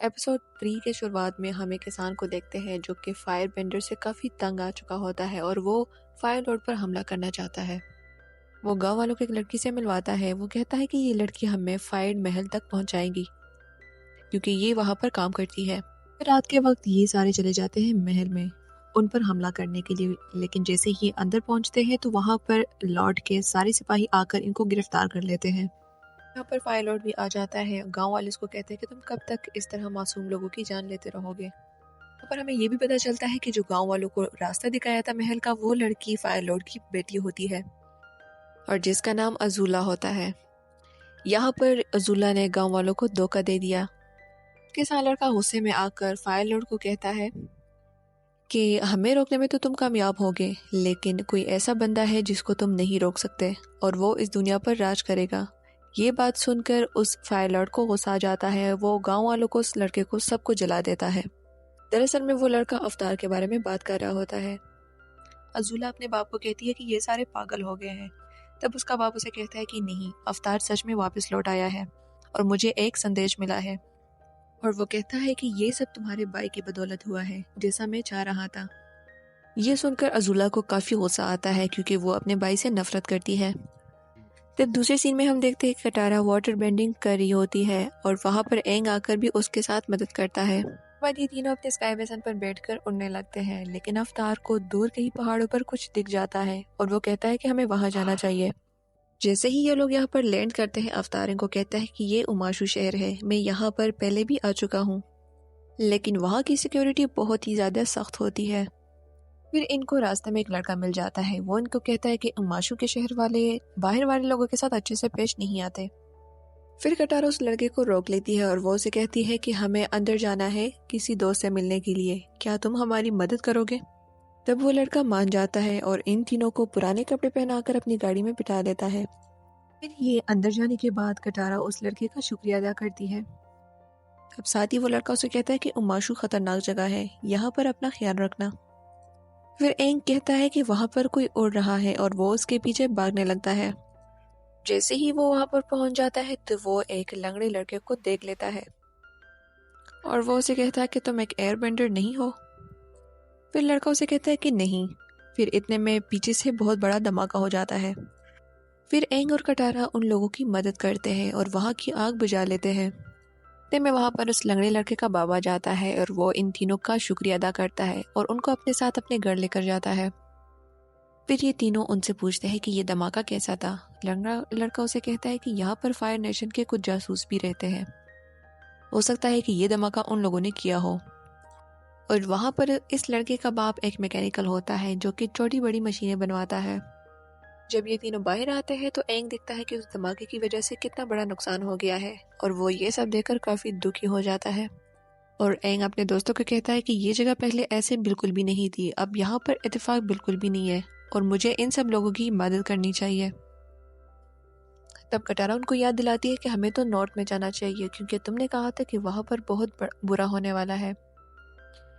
Episode 3 کے شروعات میں ہم ایک انسان کو دیکھتے ہیں جو کہ فائر بینڈر سے کافی تنگ آ چکا ہوتا ہے اور وہ فائر لارڈ پر حملہ کرنا چاہتا ہے۔ وہ گاؤں والوں کو ایک لڑکی سے ملواتا ہے۔ وہ کہتا ہے کہ یہ لڑکی ہمیں فائر محل تک پہنچائے گی کیونکہ یہ وہاں پر کام کرتی ہے۔ رات کے وقت یہ سارے چلے جاتے ہیں محل میں ان پر حملہ کرنے کے لیے، لیکن جیسے ہی اندر پہنچتے ہیں تو وہاں پر لارڈ کے سارے سپاہی آ کر ان کو گرفتار کر لیتے ہیں۔ یہاں پر فائر لارڈ بھی آ جاتا ہے۔ گاؤں والے اس کو کہتے ہیں کہ تم کب تک اس طرح معصوم لوگوں کی جان لیتے رہو گے۔ یہاں پر ہمیں یہ بھی پتہ چلتا ہے کہ جو گاؤں والوں کو راستہ دکھایا تھا محل کا، وہ لڑکی فائر لارڈ کی بیٹی ہوتی ہے اور جس کا نام عزولہ ہوتا ہے۔ یہاں پر عزولہ نے گاؤں والوں کو دھوکہ دے دیا۔ کسان لڑکا غصے میں آ کر فائر لارڈ کو کہتا ہے کہ ہمیں روکنے میں تو تم کامیاب ہوگے، لیکن کوئی ایسا بندہ ہے جس کو تم نہیں روک سکتے اور وہ اس دنیا پر راج کرے گا۔ یہ بات سن کر اس فائر لارڈ کو غصہ آ جاتا ہے۔ وہ گاؤں والوں کو، اس لڑکے کو، سب کو جلا دیتا ہے۔ دراصل میں وہ لڑکا افطار کے بارے میں بات کر رہا ہوتا ہے۔ عزولہ اپنے باپ کو کہتی ہے کہ یہ سارے پاگل ہو گئے ہیں۔ تب اس کا باپ اسے کہتا ہے کہ نہیں، افطار سچ میں واپس لوٹ آیا ہے اور مجھے ایک سندیش ملا ہے، اور وہ کہتا ہے کہ یہ سب تمہارے بھائی کی بدولت ہوا ہے جیسا میں چاہ رہا تھا۔ یہ سن کر عزولہ کو کافی غصہ آتا ہے کیونکہ وہ اپنے بھائی سے نفرت کرتی ہے۔ تب دوسرے سین میں ہم دیکھتے ہیں کہ کٹارا واٹر بینڈنگ کر رہی ہوتی ہے اور وہاں پر اینگ آ کر بھی اس کے ساتھ مدد کرتا ہے۔ بعد یہ تینوں اپنے اسکائی بیسن پر بیٹھ کر اڑنے لگتے ہیں، لیکن افطار کو دور کہیں پہاڑوں پر کچھ دکھ جاتا ہے اور وہ کہتا ہے کہ ہمیں وہاں جانا چاہیے۔ جیسے ہی یہ لوگ یہاں پر لینڈ کرتے ہیں، افطار ان کو کہتا ہے کہ یہ اماشو شہر ہے، میں یہاں پر پہلے بھی آ چکا ہوں، لیکن وہاں کی سیکیورٹی بہت ہی زیادہ سخت ہوتی ہے۔ پھر ان کو راستے میں ایک لڑکا مل جاتا ہے۔ وہ ان کو کہتا ہے کہ اماشو کے شہر والے باہر والے لوگوں کے ساتھ اچھے سے پیش نہیں آتے۔ پھر کٹارا اس لڑکے کو روک لیتی ہے اور وہ اسے کہتی ہے کہ ہمیں اندر جانا ہے کسی دوست سے ملنے کے لیے، کیا تم ہماری مدد کرو گے؟ تب وہ لڑکا مان جاتا ہے اور ان تینوں کو پرانے کپڑے پہنا کر اپنی گاڑی میں بٹھا دیتا ہے۔ پھر یہ اندر جانے کے بعد کٹارا اس لڑکے کا شکریہ ادا کرتی ہے۔ اب ساتھ ہی وہ لڑکا اسے کہتا ہے کہ اماشو خطرناک جگہ ہے، یہاں پر اپنا خیال رکھنا۔ پھر اینگ کہتا ہے کہ وہاں پر کوئی اڑ رہا ہے اور وہ اس کے پیچھے بھاگنے لگتا ہے۔ جیسے ہی وہ وہاں پر پہنچ جاتا ہے تو وہ ایک لنگڑے لڑکے کو دیکھ لیتا ہے اور وہ اسے کہتا ہے کہ تم ایک ایئر بینڈر نہیں ہو؟ پھر لڑکا اسے کہتا ہے کہ نہیں۔ پھر اتنے میں پیچھے سے بہت بڑا دھماکہ ہو جاتا ہے۔ پھر اینگ اور کٹارا ان لوگوں کی مدد کرتے ہیں اور وہاں کی آگ بجھا لیتے ہیں۔ اتنے میں وہاں پر اس لنگڑے لڑکے کا بابا جاتا ہے اور وہ ان تینوں کا شکریہ ادا کرتا ہے اور ان کو اپنے ساتھ اپنے گھر لے کر جاتا ہے۔ پھر یہ تینوں ان سے پوچھتے ہیں کہ یہ دھماکہ کیسا تھا۔ لنگڑا لڑکا اسے کہتا ہے کہ یہاں پر فائر نیشن کے کچھ جاسوس بھی رہتے ہیں، ہو سکتا ہے کہ یہ دھماکہ ان لوگوں نے کیا ہو۔ اور وہاں پر اس لڑکے کا باپ ایک میکینیکل ہوتا ہے جو کہ چھوٹی بڑی مشینیں بنواتا ہے۔ جب یہ تینوں باہر آتے ہیں تو اینگ دیکھتا ہے کہ اس دھماکے کی وجہ سے کتنا بڑا نقصان ہو گیا ہے اور وہ یہ سب دیکھ کر کافی دکھی ہو جاتا ہے۔ اور اینگ اپنے دوستوں کو کہتا ہے کہ یہ جگہ پہلے ایسے بالکل بھی نہیں تھی، اب یہاں پر اتفاق بالکل بھی نہیں ہے اور مجھے ان سب لوگوں کی مدد کرنی چاہیے۔ تب کٹارا ان کو یاد دلاتی ہے کہ ہمیں تو نارتھ میں جانا چاہیے کیونکہ تم نے کہا تھا کہ وہاں پر بہت برا ہونے والا ہے۔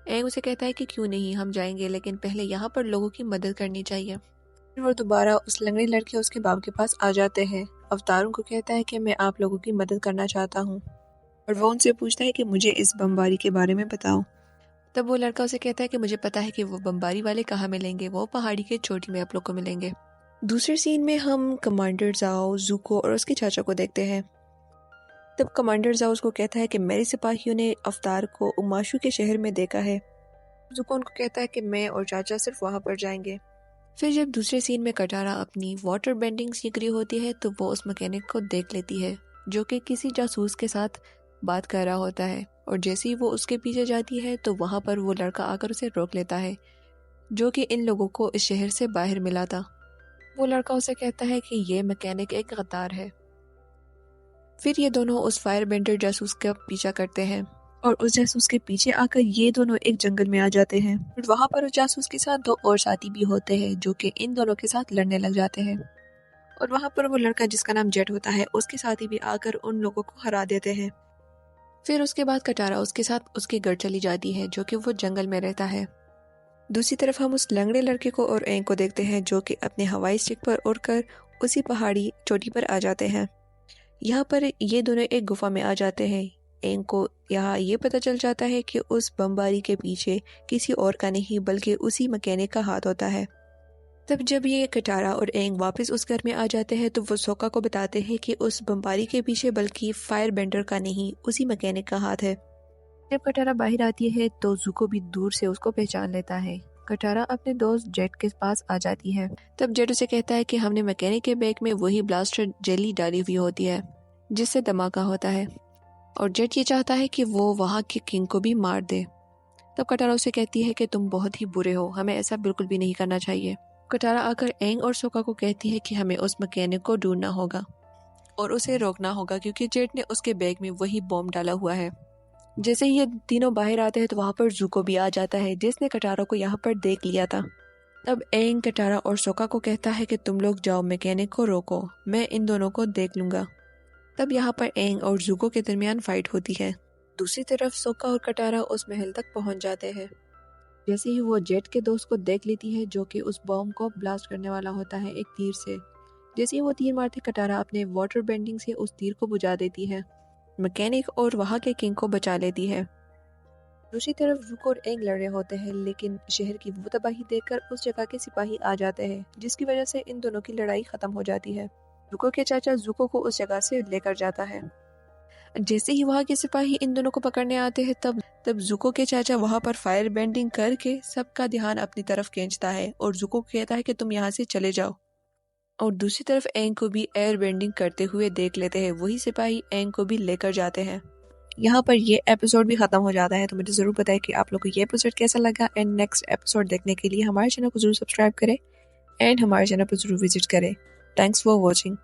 اینگ اسے کہتا ہے کہ کیوں نہیں، ہم جائیں گے، لیکن پہلے یہاں پر لوگوں کی مدد کرنی چاہیے۔ پھر وہ دوبارہ اس لنگڑے لڑکے اس کے باپ کے پاس آ جاتے ہیں۔ افطار ان کو کہتا ہے کہ میں آپ لوگوں کی مدد کرنا چاہتا ہوں اور وہ ان سے پوچھتا ہے کہ مجھے اس بمباری کے بارے میں بتاؤ۔ تب وہ لڑکا اسے کہتا ہے کہ مجھے پتا ہے کہ وہ بمباری والے کہاں ملیں گے، وہ پہاڑی کے چوٹی میں آپ لوگ کو ملیں گے۔ دوسرے سین میں ہم کمانڈر زاؤ، زوکو اور اس کے چاچا کو دیکھتے ہیں۔ تب کمانڈر زاؤ اس کو کہتا ہے کہ میرے سپاہیوں نے افطار کو اماشو کے شہر میں دیکھا ہے۔ زوکو ان کو کہتا ہے کہ میں اور چاچا صرف وہاں پر جائیں گے۔ پھر جب دوسرے سین میں کٹارا اپنی واٹر بینڈنگ سیکھ رہی ہوتی ہے تو وہ اس مکینک کو دیکھ لیتی ہے جو کہ کسی جاسوس کے ساتھ بات کر رہا ہوتا ہے، اور جیسے ہی وہ اس کے پیچھے جاتی ہے تو وہاں پر وہ لڑکا آ کر اسے روک لیتا ہے جو کہ ان لوگوں کو اس شہر سے باہر ملا تھا۔ وہ لڑکا اسے کہتا ہے کہ یہ مکینک ایک غدار ہے۔ پھر یہ دونوں اس فائر بینڈر جاسوس کا پیچھا کرتے ہیں اور اس جاسوس کے پیچھے آ کر یہ دونوں ایک جنگل میں آ جاتے ہیں۔ وہاں پر اس جاسوس کے ساتھ دو اور ساتھی بھی ہوتے ہیں جو کہ ان دونوں کے ساتھ لڑنے لگ جاتے ہیں، اور وہاں پر وہ لڑکا جس کا نام جیٹ ہوتا ہے اس کے ساتھی بھی آ کر ان لوگوں کو ہرا دیتے ہیں۔ پھر اس کے بعد کٹارا اس کے ساتھ اس کے گھر چلی جاتی ہے جو کہ وہ جنگل میں رہتا ہے۔ دوسری طرف ہم اس لنگڑے لڑکے کو اور اینگ کو دیکھتے ہیں جو کہ اپنے ہوائی اسٹک پر اڑ کر اسی پہاڑی چوٹی پر آ جاتے ہیں۔ یہاں پر یہ دونوں ایک گفا میں آ جاتے ہیں۔ اینگ کو یہاں یہ پتہ چل جاتا ہے کہ اس بمباری کے پیچھے کسی اور کا نہیں بلکہ اسی مکینک کا ہاتھ ہوتا ہے۔ تب جب یہ کٹارا اور اینگ واپس اس گھر میں آ جاتے ہیں تو وہ سوکا کو بتاتے ہیں کہ اس بمباری کے پیچھے بلکہ فائر بینڈر کا نہیں اسی مکینک کا ہاتھ ہے۔ جب کٹارا باہر آتی ہے تو زوکو بھی دور سے اس کو پہچان لیتا ہے۔ کٹارا اپنے دوست جیٹ کے پاس آ جاتی ہے۔ تب جیٹ اسے کہتا ہے کہ ہم نے مکینک کے بیگ میں وہی بلاسٹر جیلی ڈالی ہوئی ہوتی ہے جس سے دھماکہ ہوتا ہے، اور جیٹ یہ چاہتا ہے کہ وہ وہاں کے کنگ کو بھی مار دے۔ تب کٹارا اسے کہتی ہے کہ تم بہت ہی برے ہو، ہمیں ایسا بالکل بھی نہیں کرنا چاہیے۔ کٹارا آ کر اینگ اور سوکا کو کہتی ہے کہ ہمیں اس مکینک کو ڈھونڈنا ہوگا اور اسے روکنا ہوگا کیونکہ جیٹ نے اس کے بیگ میں وہی بم ڈالا ہوا ہے۔ جیسے ہی یہ تینوں باہر آتے ہیں تو وہاں پر زوکو بھی آ جاتا ہے جس نے کٹارا کو یہاں پر دیکھ لیا تھا۔ تب اینگ کٹارا اور سوکا کو کہتا ہے کہ تم لوگ جاؤ مکینک کو روکو، میں ان دونوں کو دیکھ لوں گا۔ تب یہاں پر اینگ اور زوکو کے درمیان فائٹ ہوتی ہے۔ دوسری طرف سوکا اور کٹارا اس محل تک پہنچ جاتے ہیں۔ جیسے ہی وہ جیٹ کے دوست کو دیکھ لیتی ہے جو کہ اس بم کو بلاسٹ کرنے والا ہوتا ہے ایک تیر سے، جیسے ہی وہ تیر مارتے کٹارا اپنے واٹر بینڈنگ سے اس تیر کو بجھا دیتی ہے، مکینک اور وہاں کے کنگ کو بچا لیتی ہے۔ دوسری طرف زوکو اور اینگ لڑ رہے ہوتے ہیں لیکن شہر کی وہ تباہی دیکھ کر اس جگہ کے سپاہی آ جاتے ہیں جس کی وجہ سے ان دونوں کی لڑائی ختم ہو جاتی ہے۔ زوکو کے چاچا زوکو کو اس جگہ سے لے کر جاتا ہے۔ جیسے ہی وہاں کے سپاہی ان دونوں کو پکڑنے آتے ہیں تب زوکو کے چاچا وہاں پر فائر بینڈنگ کر کے سب کا دھیان اپنی طرف کھینچتا ہے اور زوکو کو کہتا ہے کہ تم یہاں سے چلے جاؤ، اور دوسری طرف اینگ کو بھی ایئر بینڈنگ کرتے ہوئے دیکھ لیتے ہیں۔ وہی سپاہی اینگ کو بھی لے کر جاتے ہیں۔ یہاں پر یہ ایپیسوڈ بھی ختم ہو جاتا ہے، تو مجھے ضرور بتائیں کہ آپ لوگوں کو یہ ایپیسوڈ کیسا لگا، اینڈ نیکسٹ ایپیسوڈ دیکھنے کے لیے ہمارے چینل کو ضرور سبسکرائب کریں اینڈ ہمارے چینل پر ضرور وزٹ کریں۔ Thanks for watching.